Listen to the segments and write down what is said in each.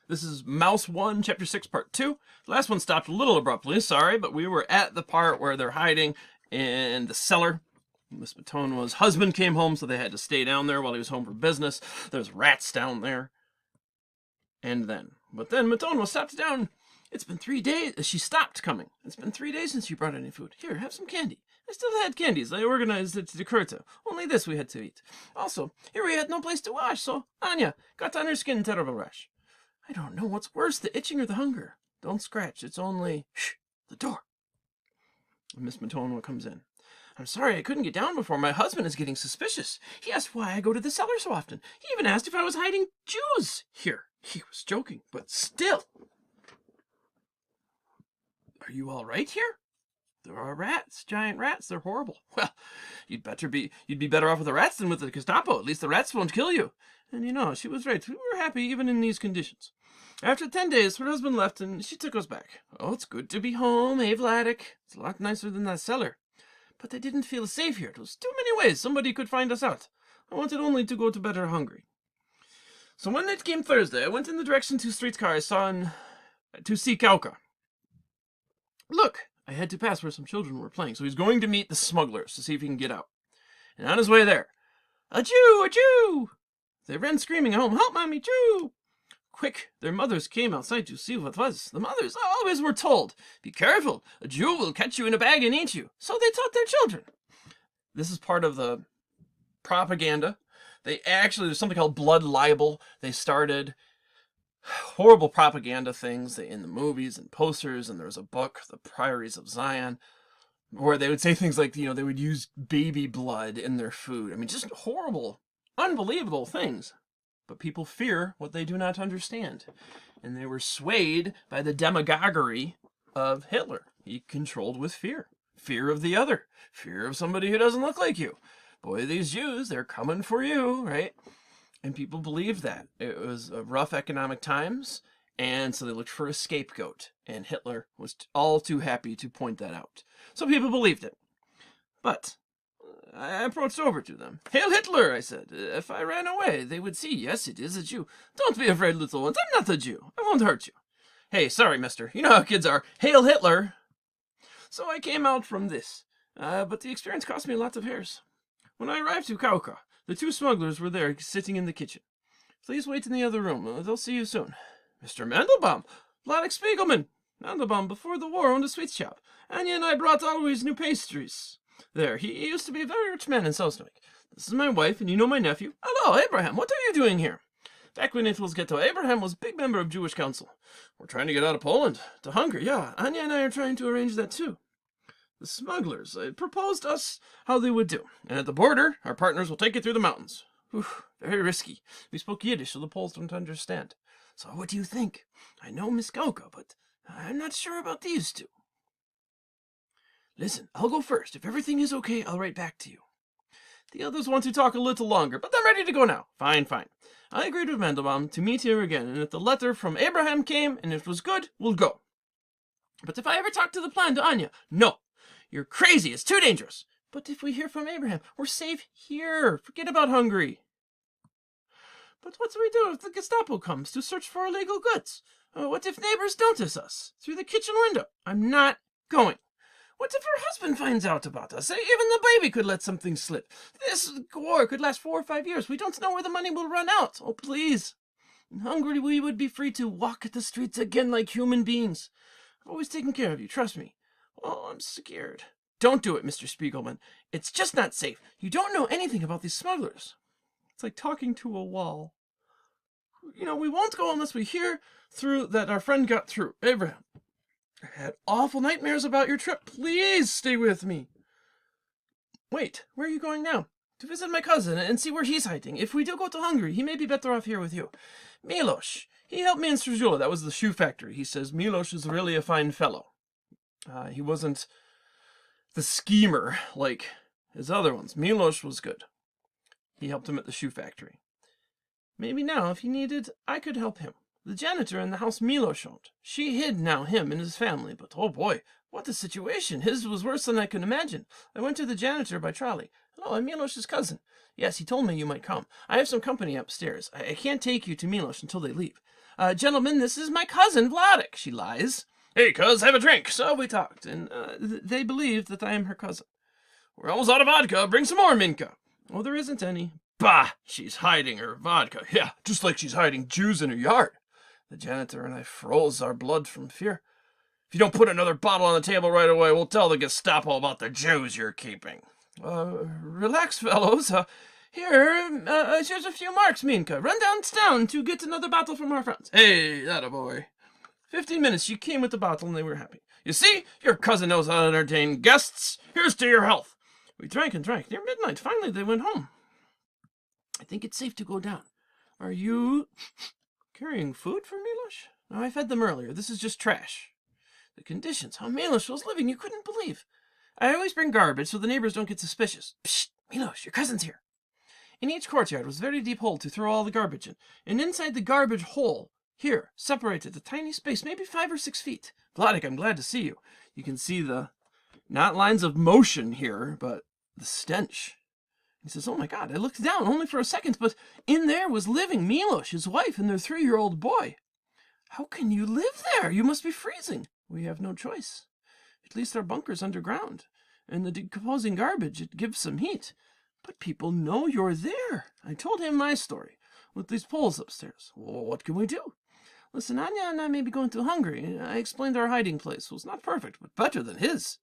This is Mouse 1, Chapter 6, Part 2. The last one stopped a little abruptly, sorry, but we were at the part where they're hiding in the cellar. Miss Matona's husband came home, so they had to stay down there while he was home for business. There's rats down there. But then Matona stopped down. It's been 3 days. She stopped coming. It's been 3 days since you brought any food. Here, have some candy. I still had candies. I organized it to Kurta. Only this we had to eat. Also, here we had no place to wash, so Anya got on her skin a terrible rash. I don't know what's worse, the itching or the hunger. Don't scratch. It's only... Shh! The door. Miss Matona comes in. I'm sorry I couldn't get down before. My husband is getting suspicious. He asked why I go to the cellar so often. He even asked if I was hiding Jews here. He was joking, but still. Are you all right here? There are rats, giant rats. They're horrible. Well, you'd be better off with the rats than with the Gestapo. At least the rats won't kill you. And you know, she was right. We were happy even in these conditions. After 10 days, her husband left and she took us back. Oh, it's good to be home, eh, Vladik? It's a lot nicer than that cellar. But I didn't feel safe here. It was too many ways somebody could find us out. I wanted only to go to bed hungry. So when it came Thursday, I went in the direction to streetcar I saw to see Kauka. Look, I had to pass where some children were playing, so he's going to meet the smugglers to see if he can get out. And on his way there, a Jew, a Jew! They ran screaming home, help, Mommy, Jew! Quick, their mothers came outside to see what was. The mothers always were told, be careful, a Jew will catch you in a bag and eat you. So they taught their children. This is part of the propaganda. There's something called blood libel. They started horrible propaganda things in the movies and posters, and there was a book, The Priories of Zion, where they would say things like, they would use baby blood in their food. I mean, just horrible, unbelievable things. But people fear what they do not understand. And they were swayed by the demagoguery of Hitler. He controlled with fear. Fear of the other. Fear of somebody who doesn't look like you. Boy, these Jews, they're coming for you, right? And people believed that. It was rough economic times, and so they looked for a scapegoat. And Hitler was all too happy to point that out. So people believed it. But I approached over to them. Hail Hitler, I said. If I ran away, they would see, yes, it is a Jew. Don't be afraid, little ones. I'm not a Jew. I won't hurt you. Hey, sorry, mister. You know how kids are. Hail Hitler. So I came out from this. But the experience cost me lots of hairs. When I arrived to Kauka, the 2 smugglers were there, sitting in the kitchen. Please wait in the other room. They'll see you soon. Mr. Mandelbaum. Vladek Spiegelman. Mandelbaum, before the war, owned a sweet shop. Anya and I brought always new pastries. There, he used to be a very rich man in Sosnowiec. This is my wife, and you know my nephew. Hello, Abraham, what are you doing here? Back when it was ghetto, Abraham was a big member of Jewish Council. We're trying to get out of Poland. To Hungary, yeah. Anya and I are trying to arrange that too. The smugglers proposed us how they would do. And at the border, our partners will take it through the mountains. Whew, very risky. We spoke Yiddish, so the Poles don't understand. So what do you think? I know Miss Kauka, but I'm not sure about these 2. Listen, I'll go first. If everything is okay, I'll write back to you. The others want to talk a little longer, but I'm ready to go now. Fine. I agreed with Mandelbaum to meet here again, and if the letter from Abraham came and it was good, we'll go. But if I ever talk to the plan to Anya, no. You're crazy. It's too dangerous. But if we hear from Abraham, we're safe here. Forget about Hungary. But what do we do if the Gestapo comes to search for illegal goods? What if neighbors notice us through the kitchen window? I'm not going. What if her husband finds out about us? Even the baby could let something slip. This war could last 4 or 5 years. We don't know where the money will run out. Oh, please. In Hungary, we would be free to walk the streets again like human beings. I've always taken care of you, trust me. Oh, I'm scared. Don't do it, Mr. Spiegelman. It's just not safe. You don't know anything about these smugglers. It's like talking to a wall. We won't go unless we hear through that our friend got through. Abraham, I had awful nightmares about your trip. Please stay with me. Wait, where are you going now? To visit my cousin and see where he's hiding. If we do go to Hungary, he may be better off here with you. Milos, he helped me in Struzula. That was the shoe factory. He says Milos is really a fine fellow. He wasn't the schemer like his other ones. Milos was good. He helped him at the shoe factory. Maybe now, if he needed, I could help him. The janitor in the house Milos owned. She hid now him and his family, but oh boy, what a situation. His was worse than I could imagine. I went to the janitor by trolley. Hello, I'm Milosh's cousin. Yes, he told me you might come. I have some company upstairs. I can't take you to Milosh until they leave. Gentlemen, this is my cousin, Vladek, she lies. Hey, cuz, have a drink. So we talked, and they believed that I am her cousin. We're almost out of vodka. Bring some more, Minka. Oh, there isn't any. Bah! She's hiding her vodka. Yeah, just like she's hiding Jews in her yard. The janitor and I froze our blood from fear. If you don't put another bottle on the table right away, we'll tell the Gestapo about the Jews you're keeping. Relax, fellows. Here's a few marks, Minka. Run downtown to get another bottle from our friends. Hey, that a boy. 15 minutes, she came with the bottle and they were happy. You see, your cousin knows how to entertain guests. Here's to your health. We drank and drank. Near midnight, finally they went home. I think it's safe to go down. Are you carrying food for Milosh? No, I fed them earlier. This is just trash. The conditions, how Milosh was living, you couldn't believe. I always bring garbage so the neighbors don't get suspicious. Psst, Milosh, your cousin's here. In each courtyard was a very deep hole to throw all the garbage in, and inside the garbage hole, here, separated a tiny space, maybe 5 or 6 feet. Vladek, I'm glad to see you. You can see the, not lines of motion here, but the stench. He says, oh my God, I looked down only for a second, but in there was living Milosh, his wife, and their 3-year-old boy. How can you live there? You must be freezing. We have no choice. At least our bunker's underground, and the decomposing garbage, it gives some heat. But people know you're there. I told him my story, with these poles upstairs. Well, what can we do? Listen, Anya and I may be going to Hungary. I explained our hiding place was not perfect, but better than his.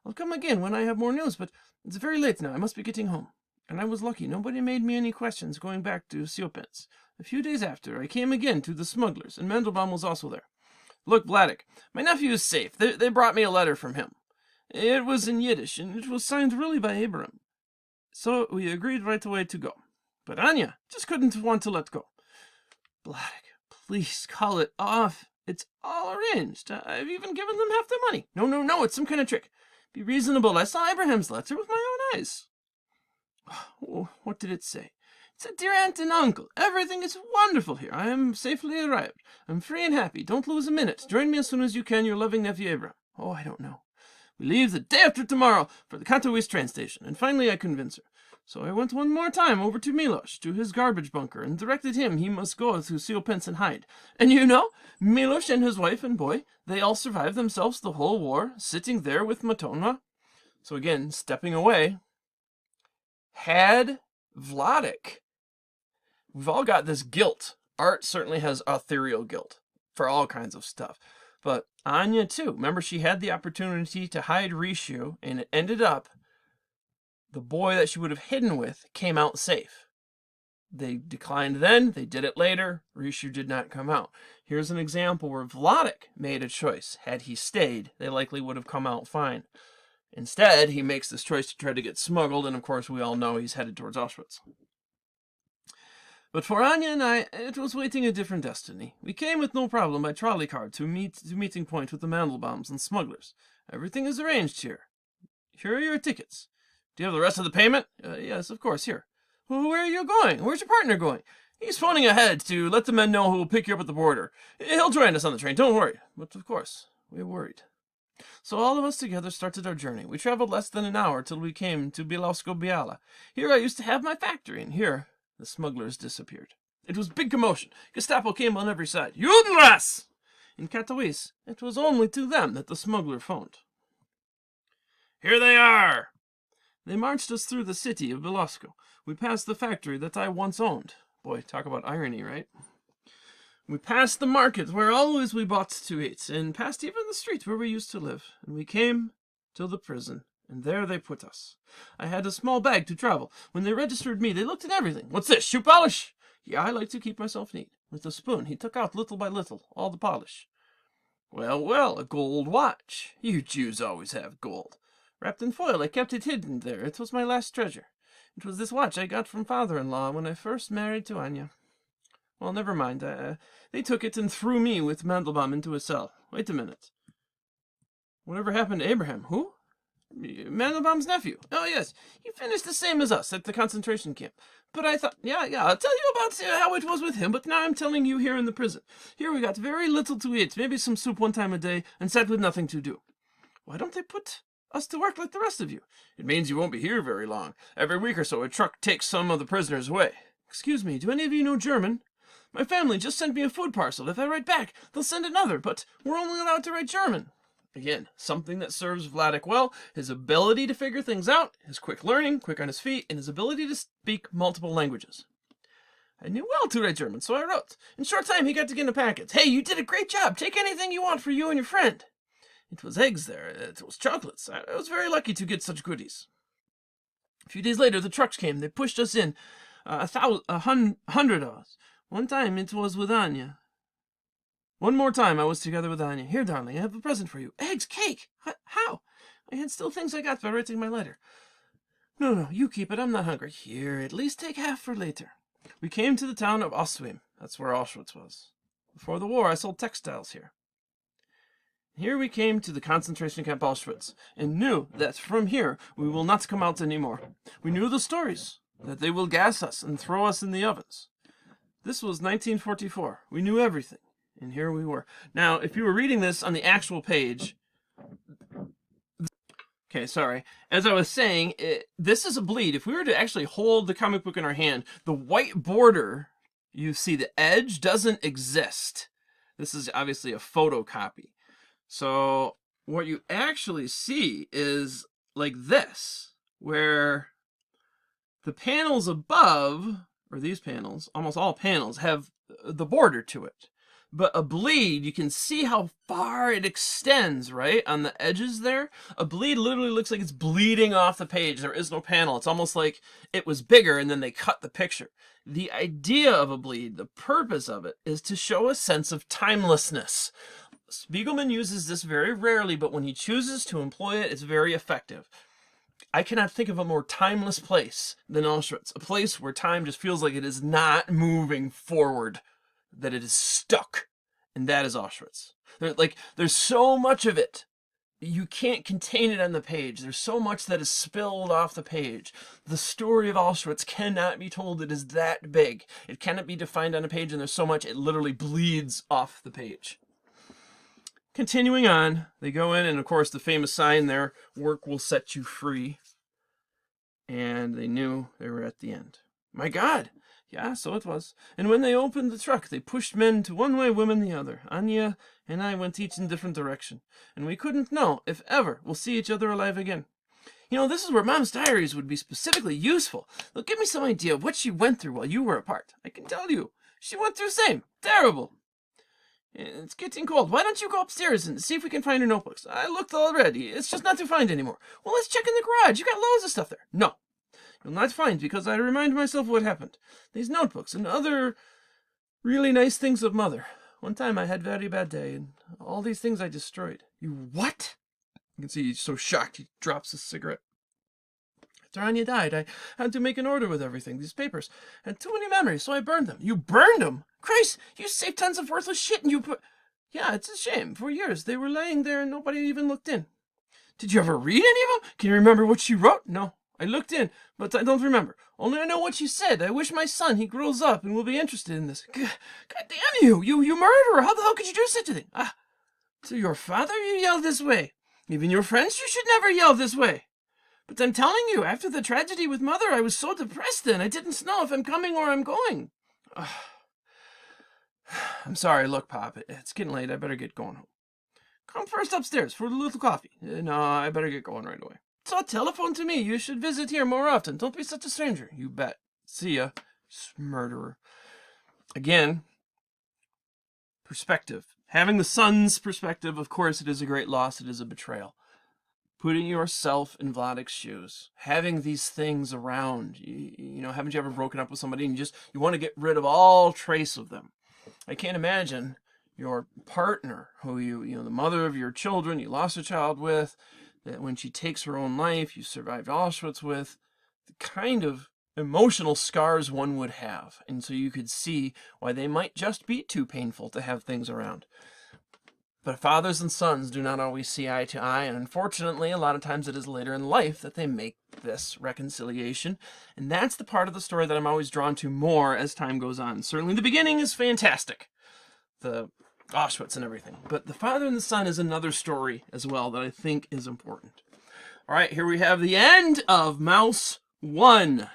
I'll come again when I have more news, but it's very late now. I must be getting home. And I was lucky. Nobody made me any questions going back to Siopens. A few days after, I came again to the smugglers, and Mandelbaum was also there. Look, Vladek, my nephew is safe. They brought me a letter from him. It was in Yiddish, and it was signed really by Abraham. So we agreed right away to go. But Anya just couldn't want to let go. Vladek, please call it off. It's all arranged. I've even given them half their money. No, it's some kind of trick. Be reasonable. I saw Abraham's letter with my own eyes. What did it say? It said, dear aunt and uncle, everything is wonderful here. I am safely arrived. I'm free and happy. Don't lose a minute. Join me as soon as you can, your loving nephew Abraham. Oh, I don't know. We leave the day after tomorrow for the Katowice train station, and finally I convince her. So I went one more time over to Milosh, to his garbage bunker, and directed him he must go to Siopens and hide. And you know, Milosh and his wife and boy, they all survived themselves the whole war, sitting there with Matona. So again, stepping away, had Vladek. We've all got this guilt. Art certainly has ethereal guilt for all kinds of stuff. But Anya, too. Remember, she had the opportunity to hide Rishu, and it ended up the boy that she would have hidden with came out safe. They declined then. They did it later. Rishu did not come out. Here's an example where Vladek made a choice. Had he stayed, they likely would have come out fine. Instead, he makes this choice to try to get smuggled, and of course we all know he's headed towards Auschwitz. But for Anya and I, it was waiting a different destiny. We came with no problem by trolley car to meeting point with the Mandelbaums and smugglers. Everything is arranged here. Here are your tickets. Do you have the rest of the payment? Yes, of course, here. Well, where are you going? Where's your partner going? He's phoning ahead to let the men know who will pick you up at the border. He'll join us on the train, don't worry. But of course, we're worried. So all of us together started our journey. We traveled less than an hour till we came to Bielsko-Biala. Here I used to have my factory, and here the smugglers disappeared. It was big commotion. Gestapo came on every side. Judenrass! In Katowice, it was only to them that the smuggler phoned. Here they are! They marched us through the city of Bielsko. We passed the factory that I once owned. Boy, talk about irony, right? We passed the market where always we bought to eat, and passed even the street where we used to live. And we came to the prison, and there they put us. I had a small bag to travel. When they registered me, they looked at everything. What's this, shoe polish? Yeah, I like to keep myself neat. With a spoon, he took out little by little all the polish. Well, a gold watch. You Jews always have gold. Wrapped in foil, I kept it hidden there. It was my last treasure. It was this watch I got from father-in-law when I first married to Anya. Well, never mind. They took it and threw me with Mandelbaum into a cell. Wait a minute. Whatever happened to Abraham? Who? Mandelbaum's nephew. Oh, yes. He finished the same as us at the concentration camp. But I thought, yeah, I'll tell you about how it was with him, but now I'm telling you here in the prison. Here we got very little to eat, maybe some soup one time a day, and sat with nothing to do. Why don't they put us to work like the rest of you. It means you won't be here very long. Every week or so, a truck takes some of the prisoners away. Excuse me, do any of you know German? My family just sent me a food parcel. If I write back, they'll send another, but we're only allowed to write German. Again, something that serves Vladek well, his ability to figure things out, his quick learning, quick on his feet, and his ability to speak multiple languages. I knew well to write German, so I wrote. In short time, he got to get in the packets. Hey, you did a great job. Take anything you want for you and your friend. It was eggs there. It was chocolates. I was very lucky to get such goodies. A few days later, the trucks came. They pushed us in. 100 of us. One time, it was with Anya. One more time, I was together with Anya. Here, darling, I have a present for you. Eggs, cake. How? I had still things I got by writing my letter. No, you keep it. I'm not hungry. Here, at least take half for later. We came to the town of Oswiecim. That's where Auschwitz was. Before the war, I sold textiles here. Here we came to the concentration camp Auschwitz, and knew that from here we will not come out anymore. We knew the stories, that they will gas us and throw us in the ovens. This was 1944. We knew everything, and here we were. Now, if you were reading this on the actual page... Okay, sorry. As I was saying, this is a bleed. If we were to actually hold the comic book in our hand, the white border, you see the edge, doesn't exist. This is obviously a photocopy. So what you actually see is like this, where the panels above, or these panels, almost all panels, have the border to it. But a bleed, you can see how far it extends, right? On the edges there. A bleed literally looks like it's bleeding off the page. There is no panel. It's almost like it was bigger and then they cut the picture. The idea of a bleed, the purpose of it, is to show a sense of timelessness. Spiegelman uses this very rarely, but when he chooses to employ it, it's very effective. I cannot think of a more timeless place than Auschwitz. A place where time just feels like it is not moving forward, that it is stuck. And that is Auschwitz. There's so much of it. You can't contain it on the page. There's so much that is spilled off the page. The story of Auschwitz cannot be told. It is that big. It cannot be defined on a page, and there's so much it literally bleeds off the page. Continuing on, they go in, and of course the famous sign there, work will set you free. And they knew they were at the end. My God! Yeah, so it was. And when they opened the truck, they pushed men to one way, women the other. Anya and I went each in different direction. And we couldn't know if ever we'll see each other alive again. You know, this is where Mom's diaries would be specifically useful. They'll give me some idea of what she went through while you were apart. I can tell you, she went through the same. Terrible. It's getting cold. Why don't you go upstairs and see if we can find her notebooks? I looked already. It's just not to find anymore. Well, let's check in the garage. You got loads of stuff there. No. You'll not find, because I remind myself what happened. These notebooks and other really nice things of Mother. One time I had a very bad day, and all these things I destroyed. You what? You can see he's so shocked he drops his cigarette. After Anya died, I had to make an order with everything, these papers. And too many memories, so I burned them. You burned them? Christ, you saved tons of worthless shit and you put... Yeah, it's a shame. For years, they were laying there and nobody even looked in. Did you ever read any of them? Can you remember what she wrote? No. I looked in, but I don't remember. Only I know what she said. I wish my son, he grows up and will be interested in this. God damn you! You murderer! How the hell could you do such a thing? To your father you yell this way. Even your friends, you should never yell this way. But I'm telling you, after the tragedy with Mother, I was so depressed then. I didn't know if I'm coming or I'm going. I'm sorry. Look, Pop, it's getting late. I better get going home. Come first upstairs for a little coffee. No, I better get going right away. So telephone to me. You should visit here more often. Don't be such a stranger. You bet. See ya, murderer. Again, perspective. Having the son's perspective, of course, it is a great loss. It is a betrayal. Putting yourself in Vladek's shoes. Having these things around. You know, haven't you ever broken up with somebody and you want to get rid of all trace of them? I can't imagine your partner, who you know, the mother of your children, you lost a child with, that when she takes her own life, you survived Auschwitz with, the kind of emotional scars one would have. And so you could see why they might just be too painful to have things around. But fathers and sons do not always see eye to eye, and unfortunately, a lot of times it is later in life that they make this reconciliation. And that's the part of the story that I'm always drawn to more as time goes on. Certainly the beginning is fantastic. The Auschwitz and everything. But the father and the son is another story as well that I think is important. All right, here we have the end of Mouse 1.